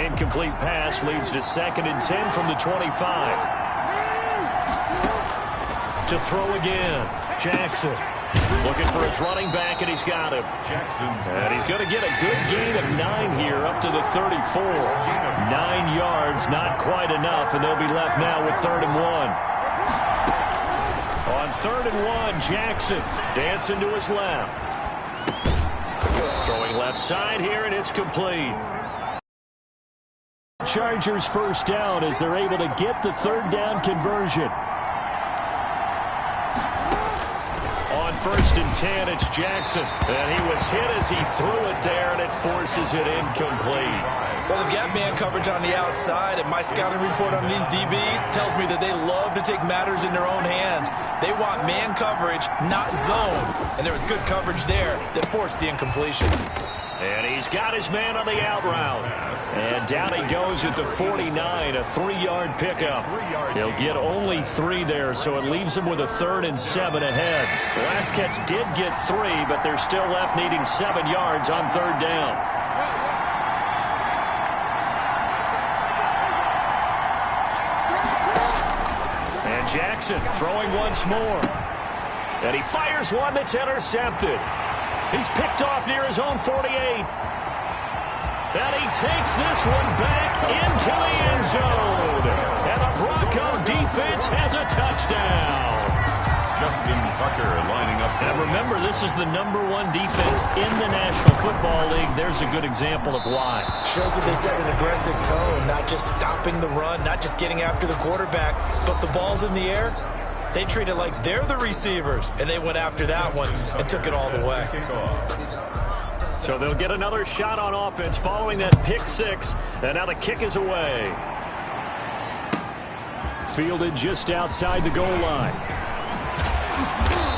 Incomplete pass leads to 2nd and 10 from the 25. To throw again, Jackson. Looking for his running back, and he's got him. And he's going to get a good gain of 9 here, up to the 34. 9 yards, not quite enough, and they'll be left now with 3rd and 1. On 3rd and 1, Jackson dancing to his left. Throwing left side here, and it's complete. Chargers first down as they're able to get the 3rd down conversion. On 1st and 10, it's Jackson. And he was hit as he threw it there, and it forces it incomplete. Well, they've got man coverage on the outside, and my scouting report on these DBs tells me that they love to take matters in their own hands. They want man coverage, not zone. And there was good coverage there that forced the incompletion. And he's got his man on the out route. And down he goes at the 49, a 3-yard pickup. He'll get only 3 there, so it leaves him with a 3rd and 7 ahead. The last catch did get 3, but they're still left needing 7 yards on 3rd down. And Jackson throwing once more. And he fires one that's intercepted. He's picked off near his own 48. And he takes this one back into the end zone. And the Bronco defense has a touchdown. Justin Tucker lining up. And remember, this is the #1 defense in the National Football League. There's a good example of why. Shows that they set an aggressive tone, not just stopping the run, not just getting after the quarterback, but the ball's in the air. They treat it like they're the receivers, and they went after that one and took it all the way. So they'll get another shot on offense following that pick 6, and now the kick is away. Fielded just outside the goal line.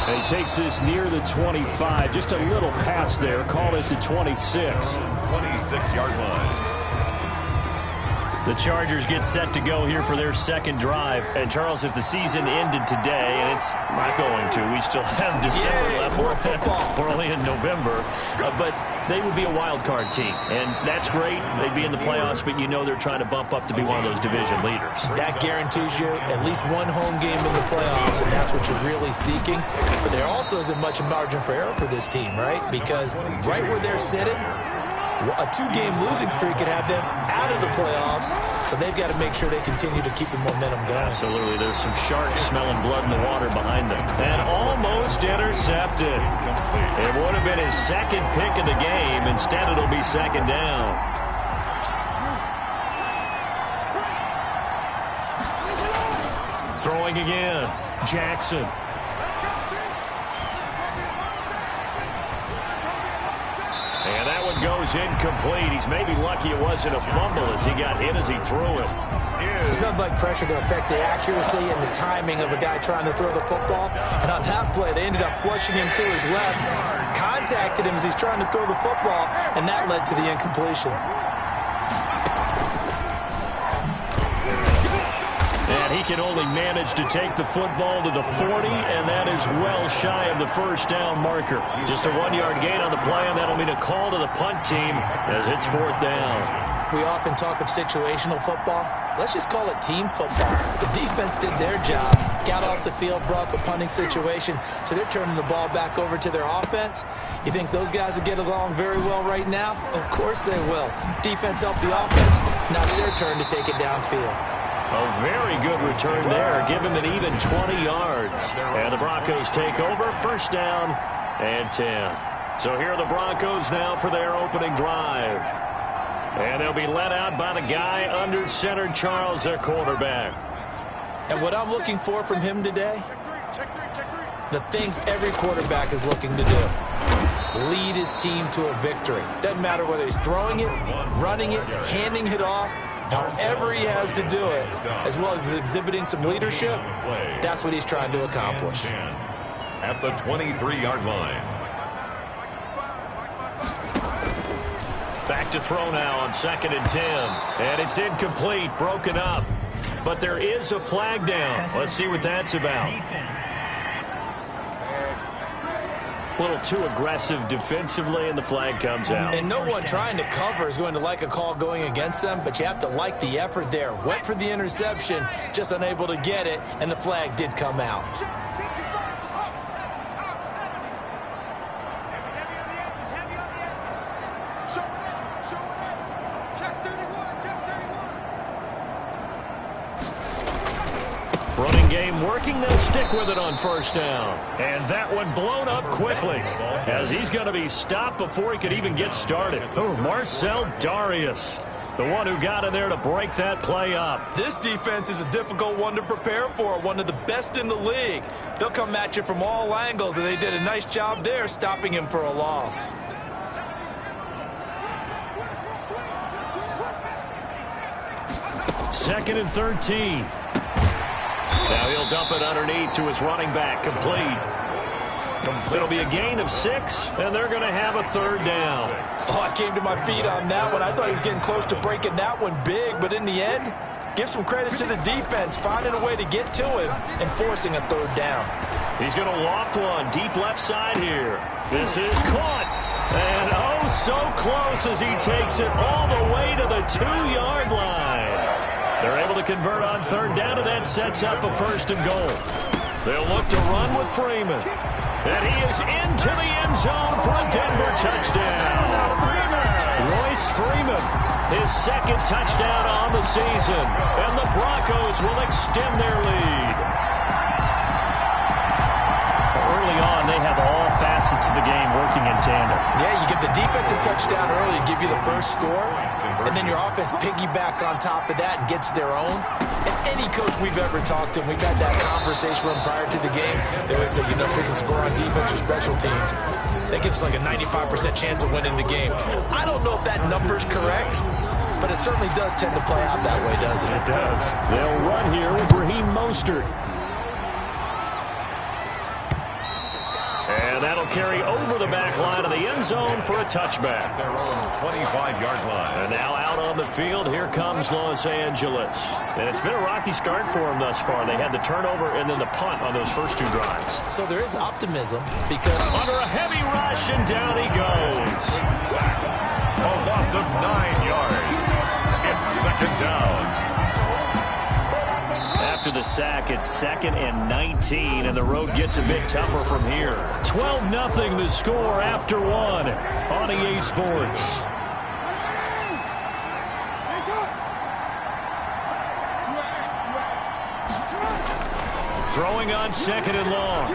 And he takes this near the 25, just a little pass there, call it the 26. 26-yard line. The Chargers get set to go here for their 2nd drive. And, Charles, if the season ended today, and it's not going to, we still have December left. More football. We're only in November. But they would be a wild card team. And that's great. They'd be in the playoffs, but you know they're trying to bump up to be one of those division leaders. That guarantees you at least one home game in the playoffs, and that's what you're really seeking. But there also isn't much margin for error for this team, right? Because right where they're sitting, a 2-game losing streak could have them out of the playoffs, so they've got to make sure they continue to keep the momentum going. Absolutely. There's some sharks smelling blood in the water behind them. And almost intercepted. It would have been his 2nd pick of the game. Instead, it'll be 2nd down. Throwing again. Jackson. And that one goes incomplete. He's maybe lucky it wasn't a fumble as he got hit as he threw it. There's nothing like pressure to affect the accuracy and the timing of a guy trying to throw the football. And on that play, they ended up flushing him to his left, contacted him as he's trying to throw the football, and that led to the incompletion. And he can only manage to take the football to the 40, and that is well shy of the 1st down marker. Just a 1-yard gain on the play, and that'll mean a call to the punt team as it's 4th down. We often talk of situational football. Let's just call it team football. The defense did their job, got off the field, brought the punting situation, so they're turning the ball back over to their offense. You think those guys will get along very well right now? Of course they will. Defense helped the offense. Now it's their turn to take it downfield. A very good return there. Give him an even 20 yards. And the Broncos take over. 1st down and 10. So here are the Broncos now for their opening drive. And they'll be led out by the guy under center, Charles, their quarterback. And what I'm looking for from him today, the things every quarterback is looking to do. Lead his team to a victory. Doesn't matter whether he's throwing it, running it, handing it off, however he has to do it, as well as exhibiting some leadership, that's what he's trying to accomplish. At the 23-yard line. Back to throw now on 2nd and 10. And it's incomplete, broken up. But there is a flag down. Let's see what that's about. A little too aggressive defensively, and the flag comes out. And no one trying to cover is going to like a call going against them, but you have to like the effort there. Went for the interception, just unable to get it, and the flag did come out. Running game working, they'll stick with it on first down. And that one blown up quickly as he's going to be stopped before he could even get started. Oh, Marcell Dareus, the one who got in there to break that play up. This defense is a difficult one to prepare for, one of the best in the league. They'll come at you from all angles, and they did a nice job there stopping him for a loss. Second and 13. Now he'll dump it underneath to his running back, complete. It'll be a gain of 6, and they're going to have a third down. Oh, I came to my feet on that one. I thought he was getting close to breaking that one big, but in the end, give some credit to the defense, finding a way to get to him and forcing a third down. He's going to loft one deep left side here. This is caught. And oh, so close as he takes it all the way to the 2-yard line. They're able to convert on third down, and that sets up a first and goal. They'll look to run with Freeman. And he is into the end zone for a Denver touchdown. Royce Freeman, his second touchdown on the season. And the Broncos will extend their lead. Early on, they have all facets of the game working in tandem. Yeah, you get the defensive touchdown early, give you the first score, and then your offense piggybacks on top of that and gets their own. And any coach we've ever talked to, and we've had that conversation with them prior to the game, they always say, you know, if we can score on defense or special teams, that gives us like a 95% chance of winning the game. I don't know if that number's correct, but it certainly does tend to play out that way, doesn't it? It does. They'll run here with Raheem Mostert. And that'll carry over the back line of the end zone for a touchback. Their own 25-yard line. And now out on the field, here comes Los Angeles. And it's been a rocky start for them thus far. They had the turnover and then the punt on those first 2 drives. So there is optimism because under a heavy rush, and down he goes. A loss of 9 yards. It's second down. After the sack, it's 2nd and 19, and the road gets a bit tougher from here. 12-0 the score after 1 on EA Sports. Throwing on 2nd and long.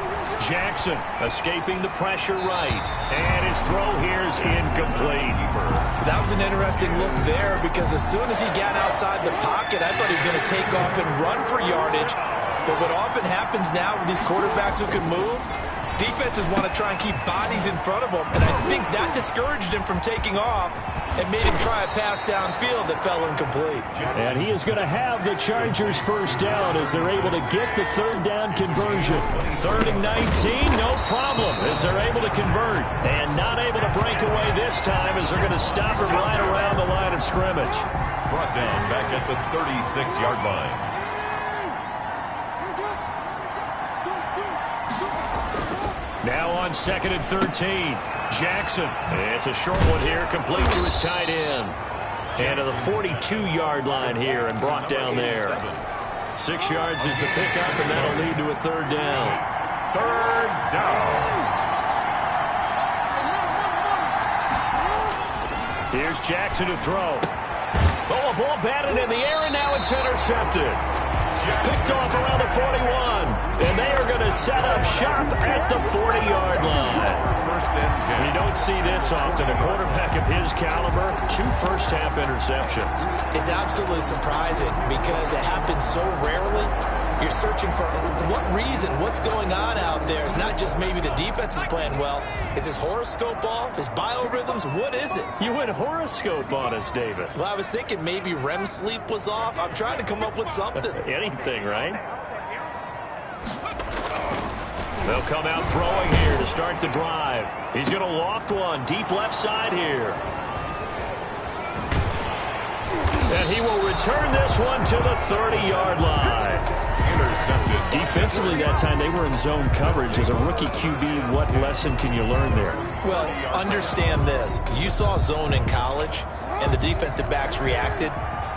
Jackson escaping the pressure right. And his throw here is incomplete. that was an interesting look there because as soon as he got outside the pocket, I thought he was going to take off and run for yardage. But what often happens now with these quarterbacks who can move, defenses want to try and keep bodies in front of them. And I think that discouraged him from taking off and made him try a pass downfield that fell incomplete. And he is going to have the Chargers first down as they're able to get the third down conversion. 3rd and 19, no problem as they're able to convert. And not able to break away this time as they're going to stop him right around the line of scrimmage. Brought down back at the 36-yard line. Now on 2nd and 13. Jackson. It's a short one here, complete to his tight end. And to the 42-yard line here and brought down there. 6 yards is the pickup, and that'll lead to a third down. Third down. Here's Jackson to throw. Oh, a ball batted in the air, and now it's intercepted. Picked off around the 41. And they are going to set up shop at the 40-yard line. And you don't see this often. A quarterback of his caliber, 2 first-half interceptions. It's absolutely surprising because it happens so rarely. You're searching for what reason, what's going on out there. It's not just maybe the defense is playing well. Is his horoscope off? His biorhythms? What is it? You went horoscope on us, David. Well, I was thinking maybe REM sleep was off. I'm trying to come up with something. Anything, right? They'll come out throwing here to start the drive. He's going to loft one deep left side here. And he will return this one to the 30-yard line. Intercepted. Defensively that time, they were in zone coverage. As a rookie QB, what lesson can you learn there? Well, understand this. You saw zone in college, and the defensive backs reacted,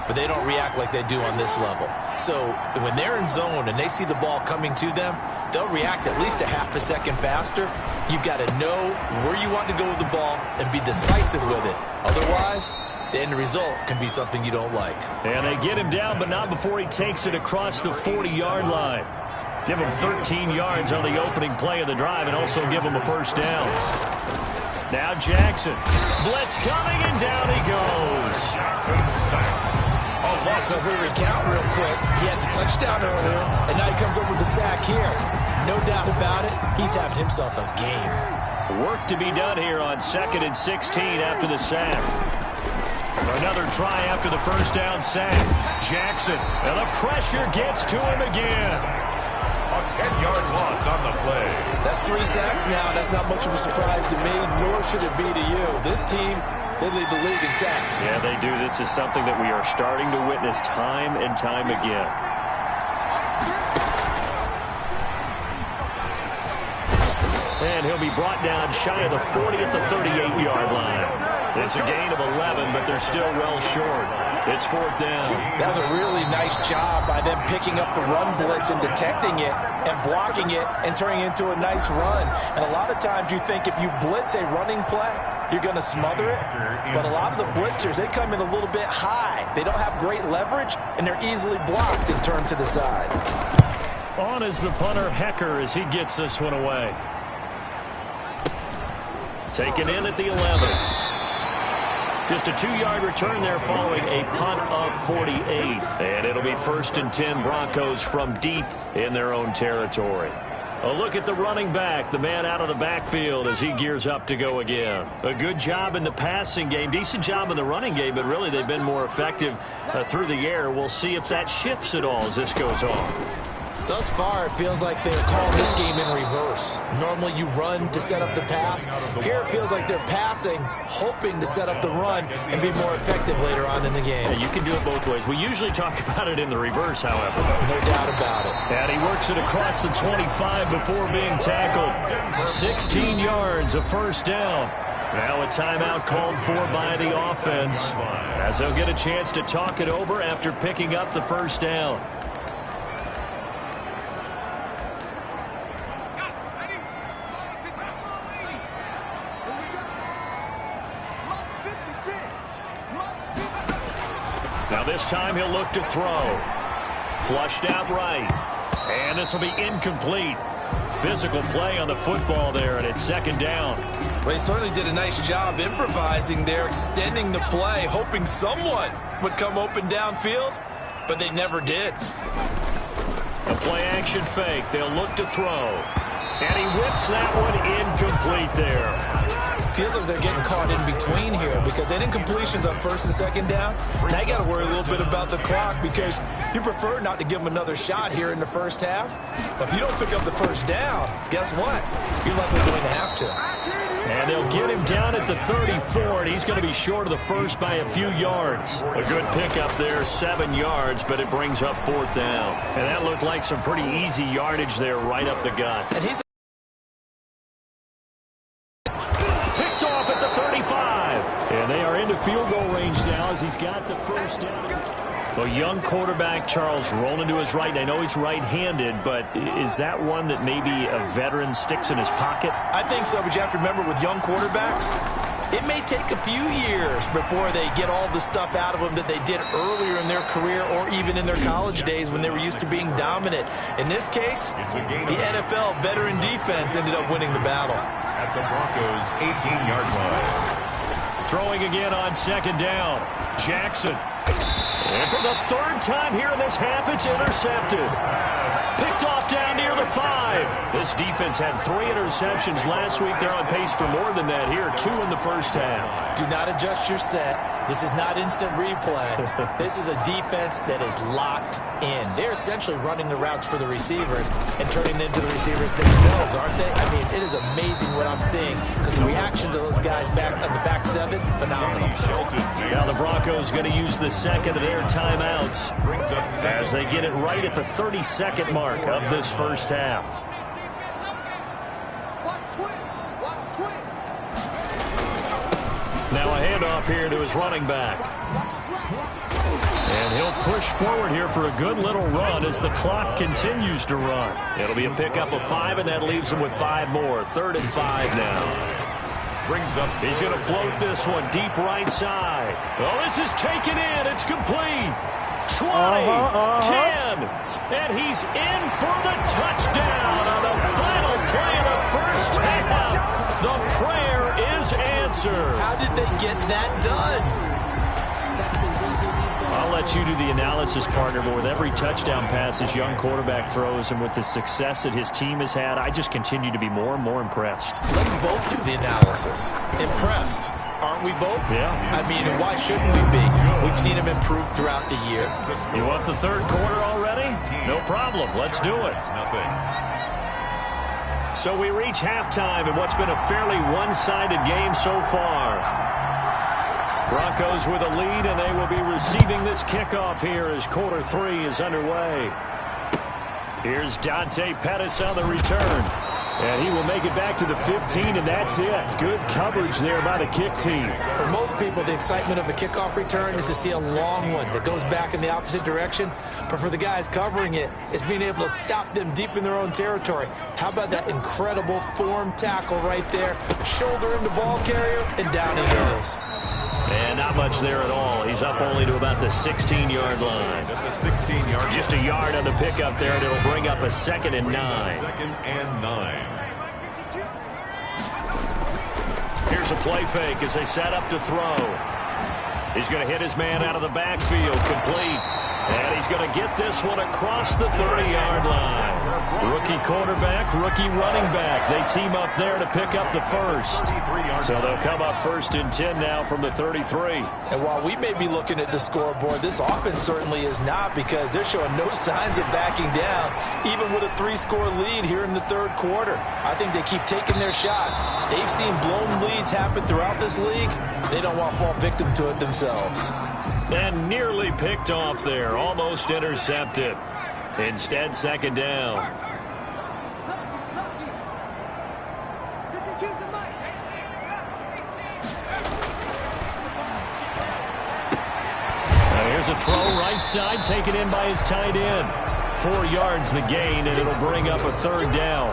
but they don't react like they do on this level. So when they're in zone and they see the ball coming to them, they'll react at least a half a second faster. You've got to know where you want to go with the ball and be decisive with it. Otherwise, the end result can be something you don't like. And they get him down, but not before he takes it across the 40-yard line. Give him 13 yards on the opening play of the drive and also give him a first down. Now Jackson. Blitz coming, and down he goes. Jackson sacked. So if we recount real quick, he had the touchdown earlier, and now he comes up with the sack here. No doubt about it, he's having himself a game. Work to be done here on 2nd and 16 after the sack. Another try after the first down sack. Jackson, and the pressure gets to him again. A 10-yard loss on the play. That's 3 sacks now. That's not much of a surprise to me, nor should it be to you. This team, they lead the league in sacks. Yeah, they do. This is something that we are starting to witness time and time again. And he'll be brought down shy of the 40 at the 38-yard line. It's a gain of 11, but they're still well short. It's 4th down. That was a really nice job by them picking up the run blitz and detecting it and blocking it and turning it into a nice run. And a lot of times you think if you blitz a running play, you're going to smother it. But a lot of the blitzers, they come in a little bit high. They don't have great leverage, and they're easily blocked and turned to the side. On is the punter, Hecker, as he gets this one away. Taken in at the 11. Just a 2-yard return there following a punt of 48. And it'll be 1st and 10 Broncos from deep in their own territory. A look at the running back, the man out of the backfield as he gears up to go again. A good job in the passing game, decent job in the running game, but really they've been more effective through the air. We'll see if that shifts at all as this goes on. Thus far, it feels like they're calling this game in reverse. Normally you run to set up the pass. Here it feels like they're passing, hoping to set up the run and be more effective later on in the game. Yeah, you can do it both ways. We usually talk about it in the reverse, however. No doubt about it. And he works it across the 25 before being tackled. 16 yards, a first down. Now a timeout called for by the offense, as they'll get a chance to talk it over after picking up the first down. Now this time he'll look to throw. Flushed out right. And this will be incomplete. Physical play on the football there, and it's 2nd down. Well, he certainly did a nice job improvising there, extending the play, hoping someone would come open downfield, but they never did. A play-action fake. They'll look to throw. And he whips that one incomplete there. Feels like they're getting caught in between here because they didn't completions on 1st and 2nd down. Now you got to worry a little bit about the clock because you prefer not to give them another shot here in the first half. But if you don't pick up the first down, guess what? You're likely going to have to. And they'll get him down at the 34, and he's going to be short of the first by a few yards. A good pickup there, 7 yards, but it brings up 4th down. And that looked like some pretty easy yardage there right up the gut. And he's picked off at the 35. And they are into field goal range now as he's got the first down. A young quarterback, Charles, rolling to his right. I know he's right-handed, but is that one that maybe a veteran sticks in his pocket? I think so, but you have to remember with young quarterbacks, it may take a few years before they get all the stuff out of them that they did earlier in their career or even in their college days when they were used to being dominant. In this case, the NFL veteran defense ended up winning the battle. At the Broncos' 18-yard line. Throwing again on 2nd down. Jackson. And for the 3rd time here in this half, it's intercepted. Picked off down near the the 5. This defense had 3 interceptions last week. They're on pace for more than that here. 2 in the first half. Do not adjust your set. This is not instant replay. This is a defense that is locked in. They're essentially running the routes for the receivers and turning into the receivers themselves, aren't they? I mean, it is amazing what I'm seeing because the reactions of those guys back on the back 7, phenomenal. Now the Broncos going to use the second of their timeouts as they get it right at the 32nd mark of this first half. Now a handoff here to his running back. And he'll push forward here for a good little run as the clock continues to run. It'll be a pickup of 5, and that leaves him with 5 more. 3rd and 5 now. Brings up. He's going to float this one deep right side. Oh, this is taken in. It's complete. 20, 10, and he's in for the touchdown on the final play of the first half. The prayer is answered. How did they get that done? I'll let you do the analysis, partner, but with every touchdown pass this young quarterback throws and with the success that his team has had, I just continue to be more and more impressed. Let's both do the analysis. Impressed. Aren't we both? Yeah. I mean, why shouldn't we be? We've seen him improve throughout the year. You want the 3rd quarter already? No problem. Let's do it. Nothing. So we reach halftime in what's been a fairly one-sided game so far. Broncos with a lead, and they will be receiving this kickoff here as quarter 3 is underway. Here's Dante Pettis on the return. And he will make it back to the 15, and that's it. Good coverage there by the kick team. For most people, the excitement of a kickoff return is to see a long one that goes back in the opposite direction. But for the guys covering it, it's being able to stop them deep in their own territory. How about that incredible form tackle right there? Shoulder in the ball carrier, and down he goes. And not much there at all. He's up only to about the 16-yard line. That's a 16-yard. Just a yard on the pickup there, and it'll bring up a 2nd and 9. 2nd and 9. Here's a play fake as they set up to throw. He's going to hit his man out of the backfield, complete. And he's going to get this one across the 30-yard line. Rookie quarterback, rookie running back. They team up there to pick up the first. So they'll come up 1st and 10 now from the 33. And while we may be looking at the scoreboard, this offense certainly is not, because they're showing no signs of backing down, even with a 3-score lead here in the 3rd quarter. I think they keep taking their shots. They've seen blown leads happen throughout this league. They don't want to fall victim to it themselves. And nearly picked off there, almost intercepted. Instead, 2nd down. Now here's a throw right side, taken in by his tight end. 4 yards the gain, and it'll bring up a 3rd down.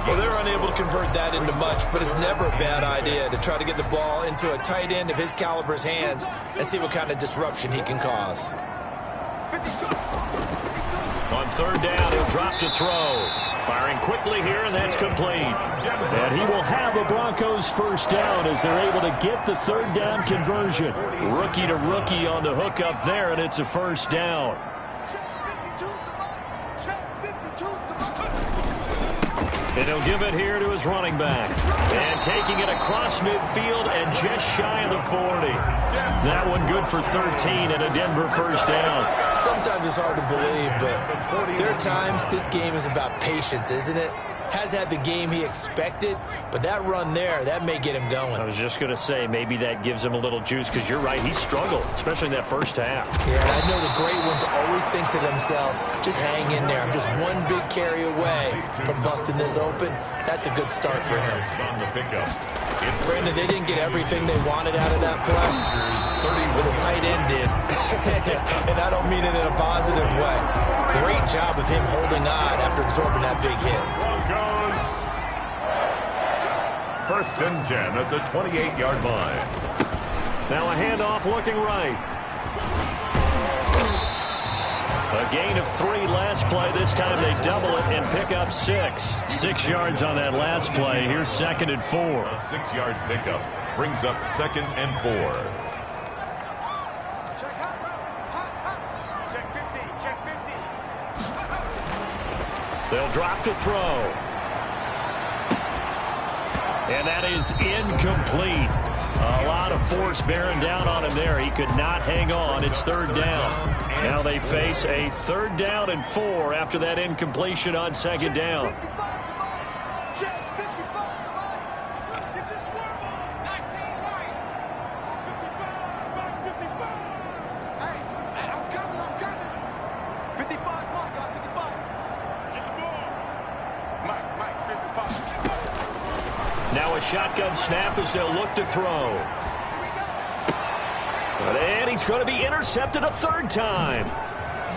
Well, they're unable to convert that into much, but it's never a bad idea to try to get the ball into a tight end of his caliber's hands and see what kind of disruption he can cause. On 3rd down, he'll drop to throw. Firing quickly here, and that's complete. And he will have a Broncos 1st down as they're able to get the 3rd down conversion. Rookie to rookie on the hook up there, and it's a 1st down. And he'll give it here to his running back. And taking it across midfield and just shy of the 40. That one good for 13 and a Denver 1st down. Sometimes it's hard to believe, but there are times this game is about patience, isn't it? Has had the game he expected, but that run there, that may get him going. I was just going to say, maybe that gives him a little juice, because you're right, he struggled, especially in that 1st half. Yeah, and I know the great ones always think to themselves, just hang in there. I'm just one big carry away from busting this open. That's a good start for him. On the pickup. Brandon, they didn't get everything they wanted out of that play, but the tight end did. And I don't mean it in a positive way. Great job of him holding on after absorbing that big hit. Broncos. 1st and 10 at the 28-yard line. Now a handoff looking right. A gain of 3 last play. This time they double it and pick up 6. 6 yards on that last play. Here's 2nd and 4. A 6-yard pickup brings up 2nd and 4. They'll drop to throw. And that is incomplete. A lot of force bearing down on him there. He could not hang on. It's third down. Now they face a 3rd down and 4 after that incompletion on 2nd down. Now a shotgun snap as they'll look to throw. And he's going to be intercepted a 3rd time.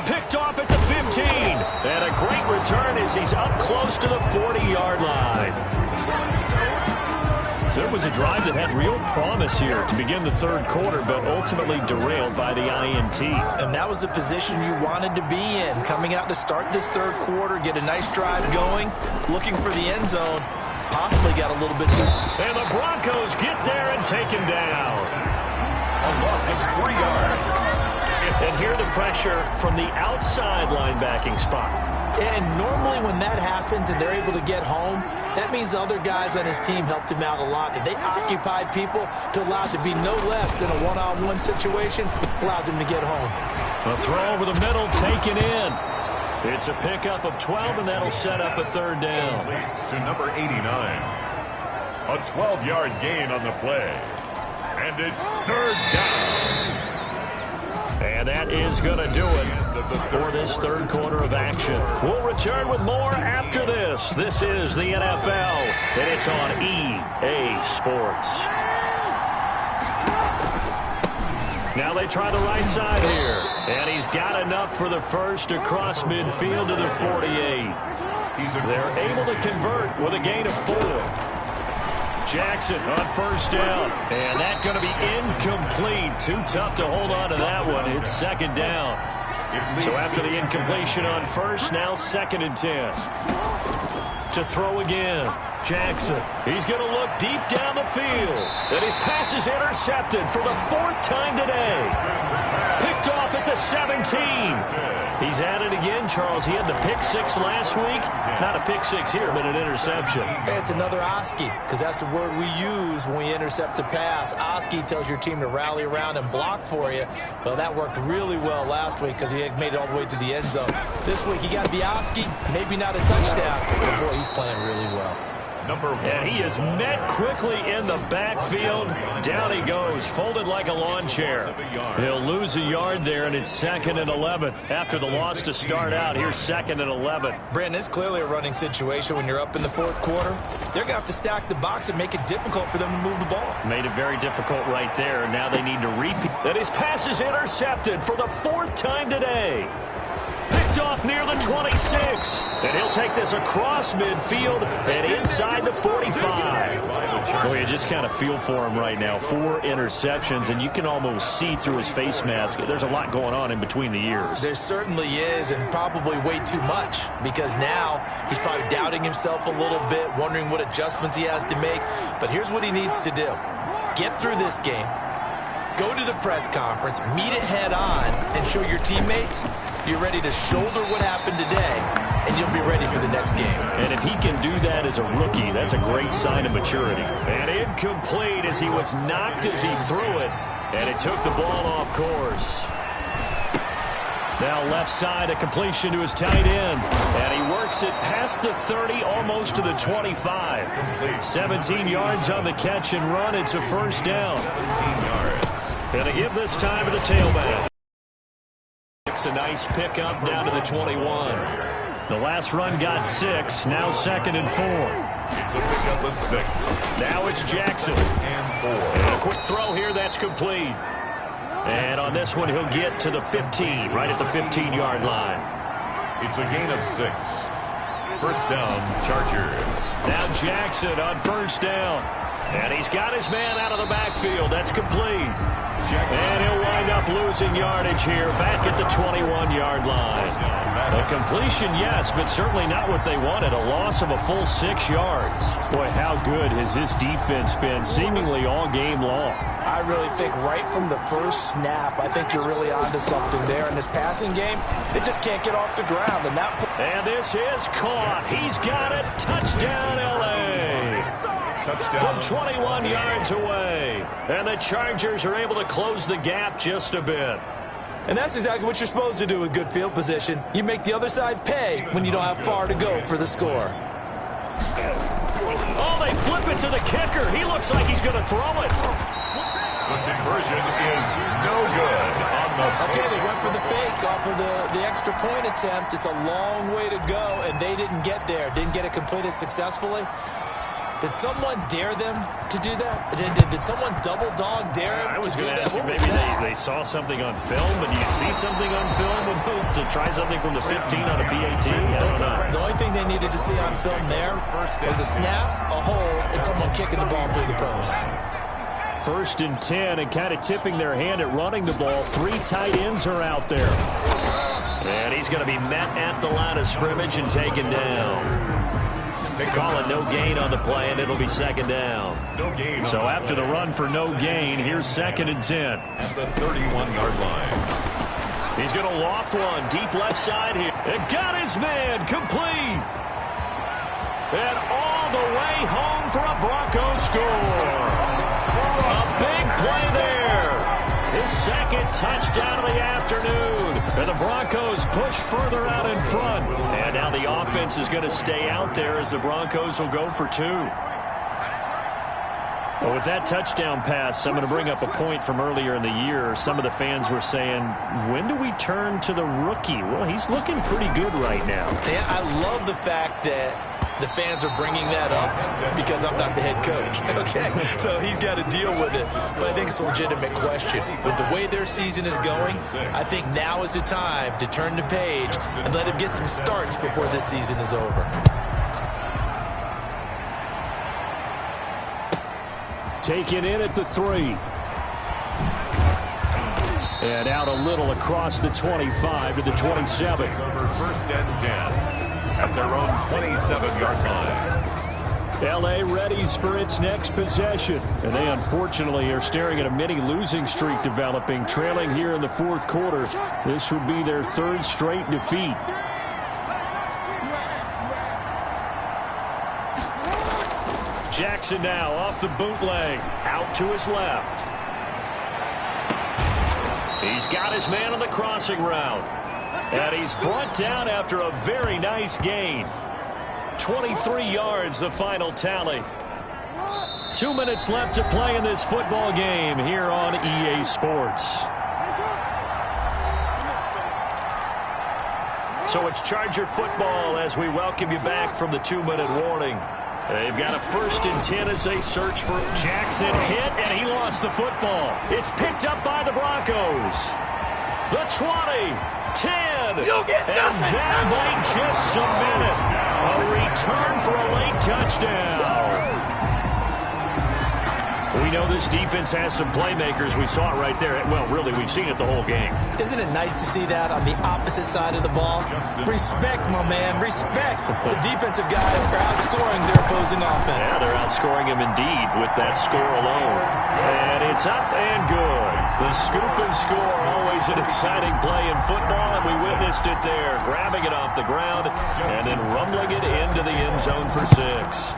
Picked off at the 15. And a great return as he's up close to the 40-yard line. So it was a drive that had real promise here to begin the 3rd quarter, but ultimately derailed by the INT. And that was the position you wanted to be in. Coming out to start this 3rd quarter, get a nice drive going, looking for the end zone. Possibly got a little bit too. And the Broncos get there and take him down. A loss of 3 yards. And here the pressure from the outside linebacking spot. And normally when that happens and they're able to get home, that means the other guys on his team helped him out a lot. That they occupied people to allow it to be no less than a one-on-one situation, allows him to get home. A throw over the middle taken in. It's a pickup of 12, and that'll set up a 3rd down. To number 89. A 12-yard gain on the play. And it's 3rd down. And that is going to do it for this 3rd quarter of action. We'll return with more after this. This is the NFL, and it's on EA Sports. Now they try the right side here. And he's got enough for the first across midfield to the 48. They're able to convert with a gain of 4. Jackson on 1st down. And that's going to be incomplete. Too tough to hold on to that one. It's 2nd down. So after the incompletion on 1st, now 2nd and 10. To throw again. Jackson. He's going to look deep down the field. And his pass is intercepted for the 4th time today. Picked off at the 17. He's at it again, Charles. He had the pick 6 last week. Not a pick 6 here, but an interception. It's another Oski, because that's the word we use when we intercept a pass. Oski tells your team to rally around and block for you. Well, that worked really well last week because he had made it all the way to the end zone. This week, he got the Oski, maybe not a touchdown, but boy, he's playing really well. And he is met quickly in the backfield. Down he goes, folded like a lawn chair. He'll lose a yard there, and it's 2nd and 11. After the loss to start out, here's 2nd and 11. Brandon, it's clearly a running situation when you're up in the 4th quarter. They're going to have to stack the box and make it difficult for them to move the ball. Made it very difficult right there. Now they need to repeat. And his pass is intercepted for the 4th time today. Picked off near the 26. And he'll take this across midfield and inside the 45. Well, you just kind of feel for him right now. 4 interceptions, and you can almost see through his face mask. There's a lot going on in between the ears. There certainly is, and probably way too much, because now he's probably doubting himself a little bit, wondering what adjustments he has to make. But here's what he needs to do. Get through this game. Go to the press conference, meet it head on, and show your teammates you're ready to shoulder what happened today, and you'll be ready for the next game. And if he can do that as a rookie, that's a great sign of maturity. And incomplete as he was knocked as he threw it, and it took the ball off course. Now left side, a completion to his tight end. And he works it past the 30, almost to the 25. 17 yards on the catch and run. It's a 1st down. 17 yards. And they give this time to the tailback. It's a nice pickup down to the 21. The last run got 6. Now 2nd and 4. It's a pickup of 6. Now it's Jackson. And 4. And a quick throw here. That's complete. And on this one, he'll get to the 15, right at the 15-yard line. It's a gain of 6. 1st down, Chargers. Now Jackson on 1st down. And he's got his man out of the backfield. That's complete. And he'll wind up losing yardage here back at the 21-yard line. A completion, yes, but certainly not what they wanted. A loss of a full 6 yards. Boy, how good has this defense been seemingly all game long. I really think right from the first snap, I think you're really onto something there. In this passing game, they just can't get off the ground. And this is caught. He's got it. Touchdown, L.A. Touchdown. From 21 yards away. And the Chargers are able to close the gap just a bit. And that's exactly what you're supposed to do with good field position. You make the other side pay when you don't have far to go for the score. Oh, they flip it to the kicker. He looks like he's going to throw it. The conversion is no good. Okay, they went for the fake off of the extra point attempt. It's a long way to go, and they didn't get there. Didn't get it completed successfully. Did someone dare them to do that? Did someone double dog dare them to do that? Maybe they saw something on film, but do you see something on film opposed to try something from the 15 on a PAT? I don't know. The only thing they needed to see on film there was a snap, a hold, and someone kicking the ball through the post. 1st and 10, and kind of tipping their hand at running the ball. 3 tight ends are out there. And he's going to be met at the line of scrimmage and taken down. Calling no gain on the play, and it'll be 2nd down. No gain. So after the run for no gain, here's 2nd and 10. At the 31-yard line. He's going to loft one deep left side here. And got his man complete. And all the way home for a Broncos score. A big play there. His 2nd touchdown of the afternoon. And the Broncos push further out in front. And now the offense is going to stay out there as the Broncos will go for 2. Well, with that touchdown pass, I'm going to bring up a point from earlier in the year. Some of the fans were saying, when do we turn to the rookie? Well, he's looking pretty good right now. Yeah, I love the fact that the fans are bringing that up because I'm not the head coach. Okay, so he's got to deal with it. But I think it's a legitimate question. With the way their season is going, I think now is the time to turn the page and let him get some starts before this season is over. Taken in at the 3. And out a little across the 25 to the 27. Over 1st and 10. At their own 27-yard line. L.A. readies for its next possession. And they unfortunately are staring at a mini losing streak developing, trailing here in the 4th quarter. This would be their 3rd straight defeat. Jackson now off the bootleg. Out to his left. He's got his man on the crossing route. And he's brought down after a very nice gain. 23 yards, the final tally. 2 minutes left to play in this football game here on EA Sports. So it's Charger football as we welcome you back from the 2-minute warning. They've got a 1st and 10 as they search for Jackson. Hit, and he lost the football. It's picked up by the Broncos. The 20. 10. And that might just cement it. A return for a late touchdown. We know this defense has some playmakers. We saw it right there. Well, really, we've seen it the whole game. Isn't it nice to see that on the opposite side of the ball? Respect, my man. Respect. The defensive guys are outscoring their opposing offense. Yeah, they're outscoring them indeed with that score alone. And it's up and good. The scoop and score, always an exciting play in football, and we witnessed it there. Grabbing it off the ground and then rumbling it into the end zone for 6.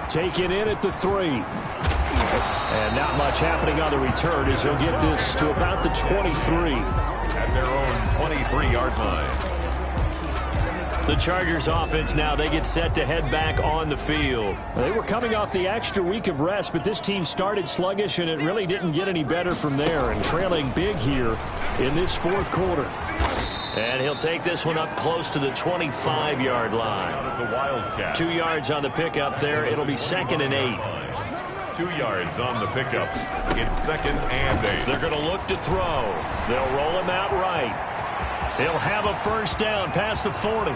Taken in at the 3. And not much happening on the return as he'll get this to about the 23. At their own 23-yard line. The Chargers offense now, they get set to head back on the field. They were coming off the extra week of rest, but this team started sluggish, and it really didn't get any better from there, and trailing big here in this 4th quarter. And he'll take this one up close to the 25-yard line. Out of the Wildcat. 2 yards on the pickup there. It'll be 2nd and 8. 2 yards on the pickup. It's 2nd and 8. They're going to look to throw. They'll roll him out right. He'll have a 1st down past the 40.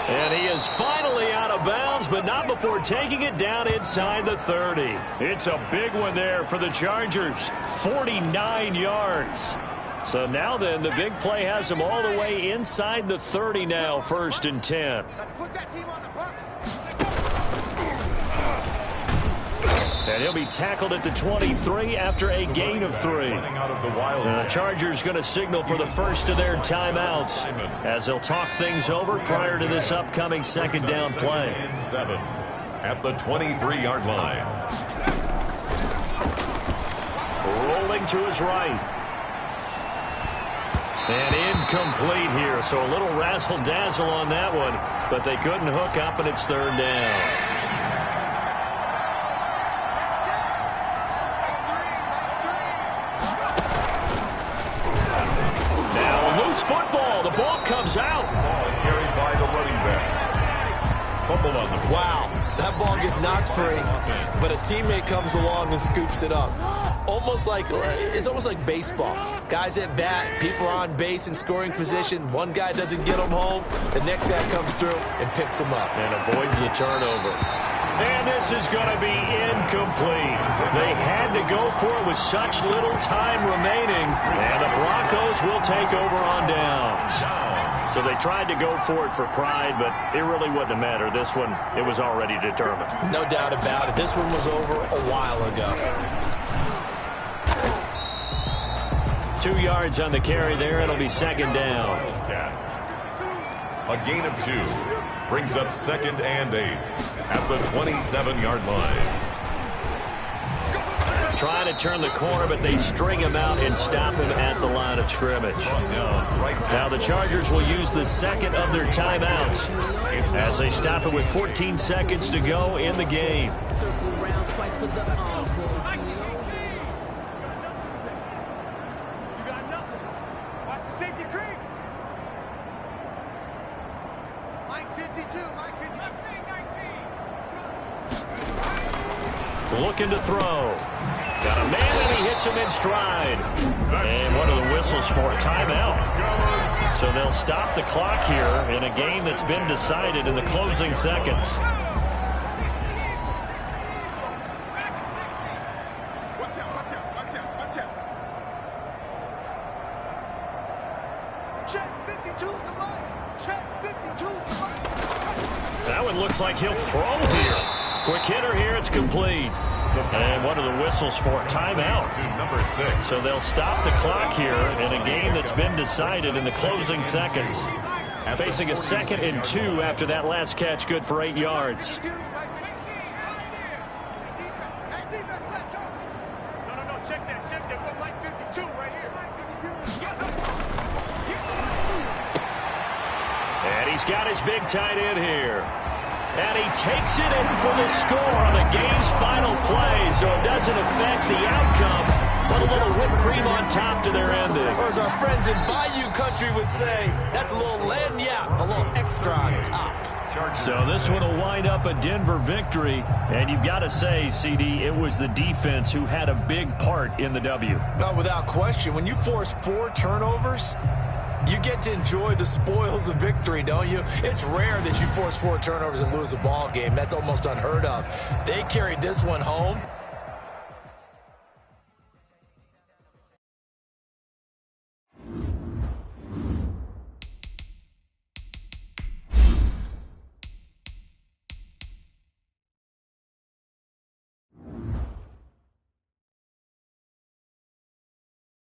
And he is finally out of bounds, but not before taking it down inside the 30. It's a big one there for the Chargers. 49 yards. So now then, the big play has him all the way inside the 30 now, 1st and 10. Let's put that team on the bus. And he'll be tackled at the 23 after a gain of 3. And the Chargers going to signal for the first of their timeouts as they'll talk things over prior to this upcoming second down play. 7 at the 23-yard line. Rolling to his right. And incomplete here, so a little razzle-dazzle on that one, but they couldn't hook up, and it's third down. Football. The ball comes out. Ball carried by the running back. Fumble on the play. Wow, that ball gets knocked free, but a teammate comes along and scoops it up. It's almost like baseball. Guys at bat, people are on base in scoring position. One guy doesn't get them home. The next guy comes through and picks them up. And avoids the turnover. And this is going to be incomplete. They had to go for it with such little time remaining. And the Broncos will take over on downs. So they tried to go for it for pride, but it really wouldn't have mattered. This one, it was already determined. No doubt about it. This one was over a while ago. 2 yards on the carry there. It'll be second down. A gain of 2 brings up 2nd and 8 at the 27-yard line. Trying to turn the corner, but they string him out and stop him at the line of scrimmage. Now the Chargers will use the second of their timeouts as they stop it with 14 seconds to go in the game. Looking to throw. Got a man, and he hits him in stride. And what are the whistles for? Timeout. So they'll stop the clock here in a game that's been decided in the closing seconds. That one looks like he'll throw here. Quick hitter here, it's complete. And what are the whistles for? Timeout. Number 6. So they'll stop the clock here in a game that's been decided in the closing seconds. Facing a 2nd and 2 after that last catch, good for 8 yards. No, check that. We're like 52 right here. And he's got his big tight end here. And he takes it in for the score on the game's final play, so it doesn't affect the outcome, but a little whipped cream on top to their ending. Or as our friends in Bayou Country would say, that's a little lagniappe, a little extra on top. So this one will wind up a Denver victory, and you've got to say, CD, it was the defense who had a big part in the W. Without question, when you force 4 turnovers, you get to enjoy the spoils of victory, don't you? It's rare that you force 4 turnovers and lose a ball game. That's almost unheard of. They carried this one home.